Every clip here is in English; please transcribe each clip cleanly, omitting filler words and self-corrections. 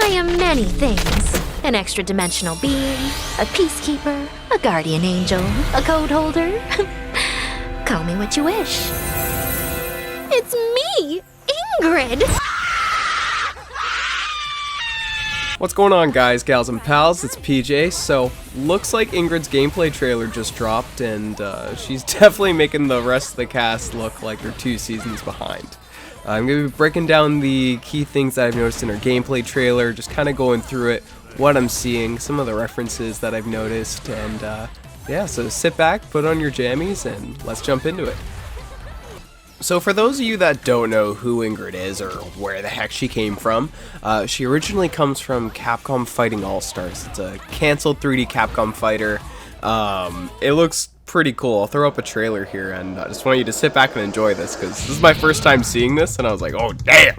I am many things. An extra-dimensional being, a peacekeeper, a guardian angel, a code holder. Call me what you wish. It's me, Ingrid! What's going on, guys, gals, and pals? It's PJ. So, looks like Ingrid's gameplay trailer just dropped, and she's definitely making the rest of the cast look like they're 2 seasons behind. I'm going to be breaking down the key things that I've noticed in her gameplay trailer, just kind of going through it, what I'm seeing, some of the references that I've noticed, and yeah, so sit back, put on your jammies, and let's jump into it. So for those of you that don't know who Ingrid is or where the heck she came from, she originally comes from Capcom Fighting All-Stars. It's a canceled 3D Capcom fighter. It looks pretty cool. I'll throw up a trailer here, and I just want you to sit back and enjoy this, because this is my first time seeing this, and I was like, oh damn!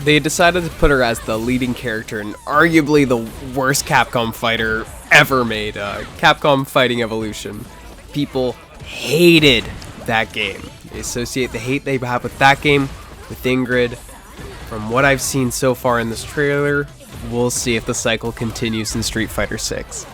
They decided to put her as the leading character in arguably the worst Capcom fighter ever made, Capcom Fighting Evolution. People hated that game. They associate the hate they have with that game with Ingrid. From what I've seen so far in this trailer, we'll see if the cycle continues in Street Fighter 6.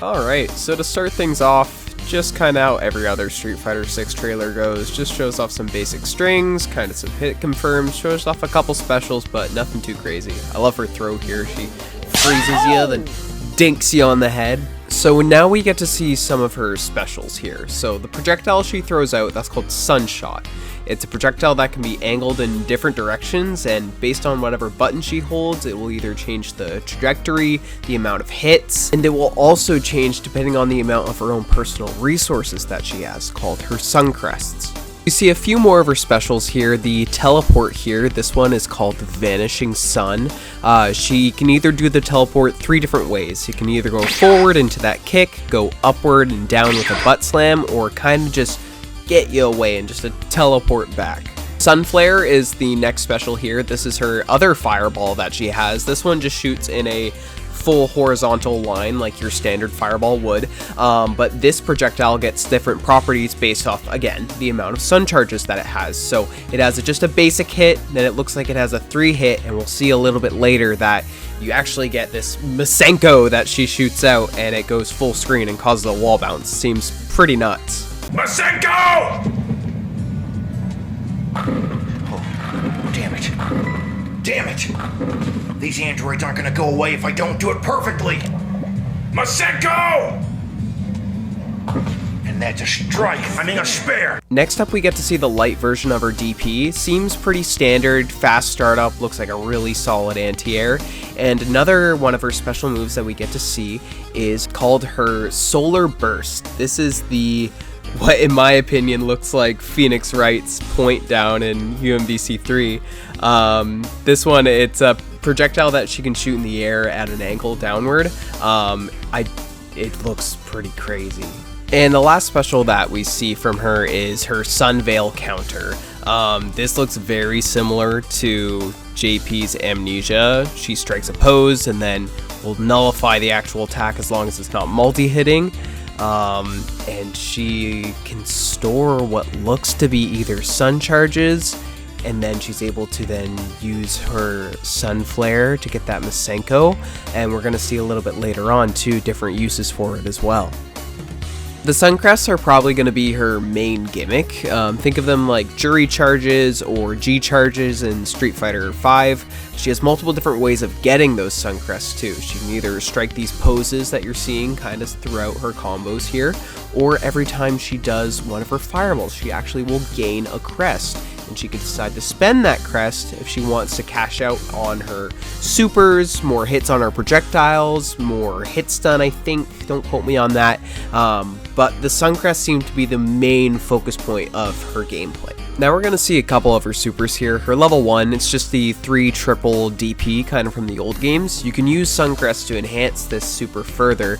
Alright, so to start things off, just kind of how every other Street Fighter 6 trailer goes, just shows off some basic strings, kind of some hit confirms, shows off a couple specials, but nothing too crazy. I love her throw here, she freezes you, then dinks you on the head. So now we get to see some of her specials here. So the projectile she throws out, that's called Sunshot. It's a projectile that can be angled in different directions, and based on whatever button she holds, it will either change the trajectory, the amount of hits, and it will also change depending on the amount of her own personal resources that she has, called her Sun Crests. You see a few more of her specials here. The teleport here, this one is called the Vanishing Sun. She can either do the teleport 3 different ways. You can either go forward into that kick, go upward and down with a butt slam, or kind of just get you away and just a teleport back. Sunflare is the next special here. This is her other fireball that she has. This one just shoots in a full horizontal line like your standard fireball would, but this projectile gets different properties based off, again, the amount of sun charges that it has. So it has just a basic hit, then it looks like it has a 3 hit, and we'll see a little bit later that you actually get this Masenko that she shoots out, and it goes full screen and causes a wall bounce. Seems pretty nuts. Masenko! Oh, damn it. Damn it. These androids aren't gonna go away if I don't do it perfectly. Masenko! And that's a strike. I mean a spare. Next up, we get to see the light version of her DP. Seems pretty standard, fast startup, looks like a really solid anti-air. And another one of her special moves that we get to see is called her Solar Burst. This is the, what in my opinion looks like Phoenix Wright's point down in UMVC 3. This one, it's a projectile that she can shoot in the air at an angle downward. It looks pretty crazy. And the last special that we see from her is her Sun Veil counter. This looks very similar to JP's Amnesia. She strikes a pose and then will nullify the actual attack as long as it's not multi-hitting. And she can store what looks to be either sun charges, and then she's able to then use her sun flare to get that Masenko, and we're going to see a little bit later on two different uses for it as well. The sun crests are probably going to be her main gimmick. Think of them like jury charges or G charges in Street Fighter V. She has multiple different ways of getting those sun crests too. She can either strike these poses that you're seeing kind of throughout her combos here, or every time she does one of her fireballs, she actually will gain a crest. And she can decide to spend that crest if she wants to cash out on her supers, more hits on her projectiles, more hit stun, I think. Don't quote me on that. But the sun crest seemed to be the main focus point of her gameplay. Now we're going to see a couple of her supers here. Her level 1, it's just the 3 triple DP kind of from the old games. You can use sun crest to enhance this super further.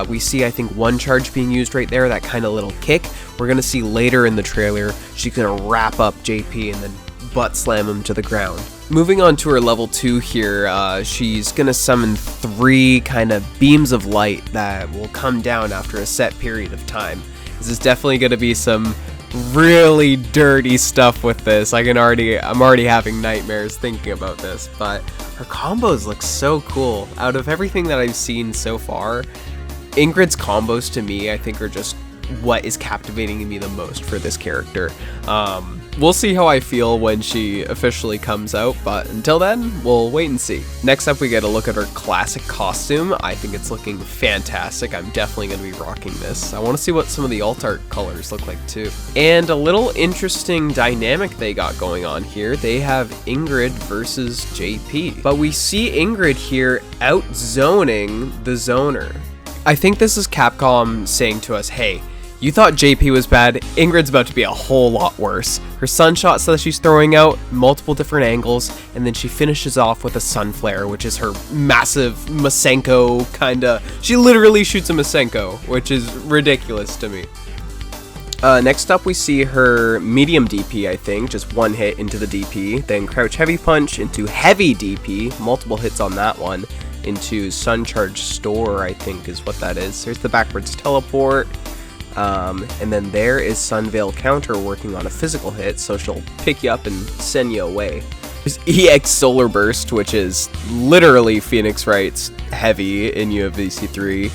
We see, I think, one charge being used right there, that kind of little kick. We're going to see later in the trailer, she's going to wrap up JP and then butt slam him to the ground. Moving on to her level 2 here, she's going to summon 3 kind of beams of light that will come down after a set period of time. This is definitely going to be some really dirty stuff with this. I'm already having nightmares thinking about this, but her combos look so cool. Out of everything that I've seen so far, Ingrid's combos to me, I think, are just what is captivating me the most for this character. We'll see how I feel when she officially comes out, but until then, we'll wait and see. Next up, we get a look at her classic costume. I think it's looking fantastic. I'm definitely going to be rocking this. I want to see what some of the alt art colors look like too. And a little interesting dynamic they got going on here. They have Ingrid versus JP, but we see Ingrid here out-zoning the zoner. I think this is Capcom saying to us, hey, you thought JP was bad, Ingrid's about to be a whole lot worse. Her sun shots that she's throwing out, multiple different angles, and then she finishes off with a sun flare, which is her massive Masenko kinda. She literally shoots a Masenko, which is ridiculous to me. Next up, we see her medium DP, I think, just one hit into the DP, then crouch heavy punch into heavy DP, multiple hits on that one, into sun charge store, I think is what that is. There's the backwards teleport. And then there is Sunveil counter working on a physical hit, so she'll pick you up and send you away. There's EX Solar Burst, which is literally Phoenix Wright's heavy in UFVC 3.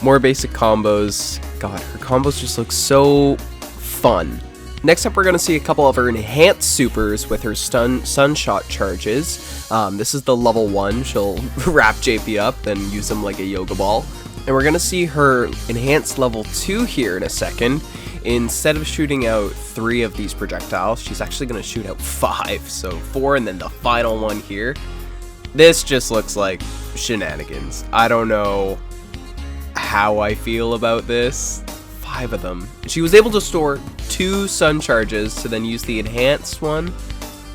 More basic combos. God, her combos just look so fun. Next up, we're going to see a couple of her enhanced supers with her sun shot charges. This is the level 1. She'll wrap JP up, then use him like a yoga ball. And we're going to see her enhanced level 2 here in a second. Instead of shooting out 3 of these projectiles, she's actually going to shoot out 5. So 4 and then the final one here. This just looks like shenanigans. I don't know how I feel about this. 5 of them. She was able to store 2 sun charges to then use the enhanced one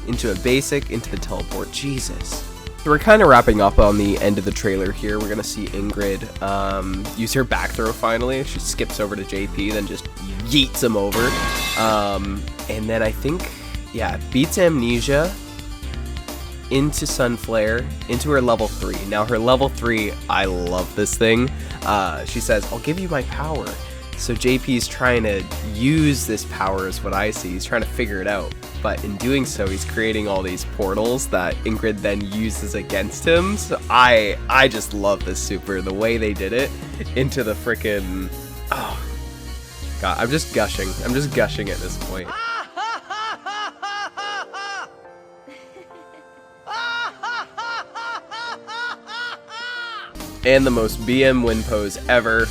into a basic, into the teleport. Jesus. So we're kind of wrapping up on the end of the trailer here. We're going to see Ingrid use her back throw finally. She skips over to JP, then just yeets him over. And then I think, yeah, beats Amnesia into Sunflare, into her level 3. Now her level 3, I love this thing. She says, I'll give you my power. So JP's trying to use this power is what I see. He's trying to figure it out. But in doing so, he's creating all these portals that Ingrid then uses against him. So I just love this super. The way they did it into the frickin'... Oh, God, I'm just gushing. I'm just gushing at this point. And the most BM win pose ever.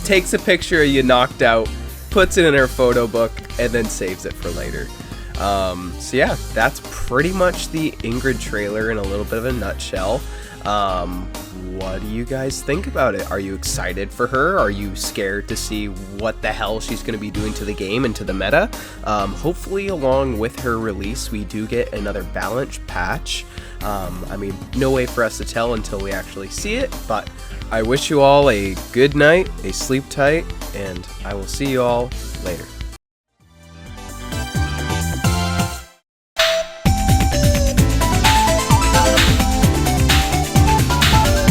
Takes a picture of you knocked out, puts it in her photo book, and then saves it for later. So yeah, that's pretty much the Ingrid trailer in a little bit of a nutshell. What do you guys think about it? Are you excited for her? Are you scared to see what the hell she's going to be doing to the game and to the meta? Hopefully along with her release, we do get another balance patch. I mean, no way for us to tell until we actually see it, but I wish you all a good night, a sleep tight, and I will see you all later.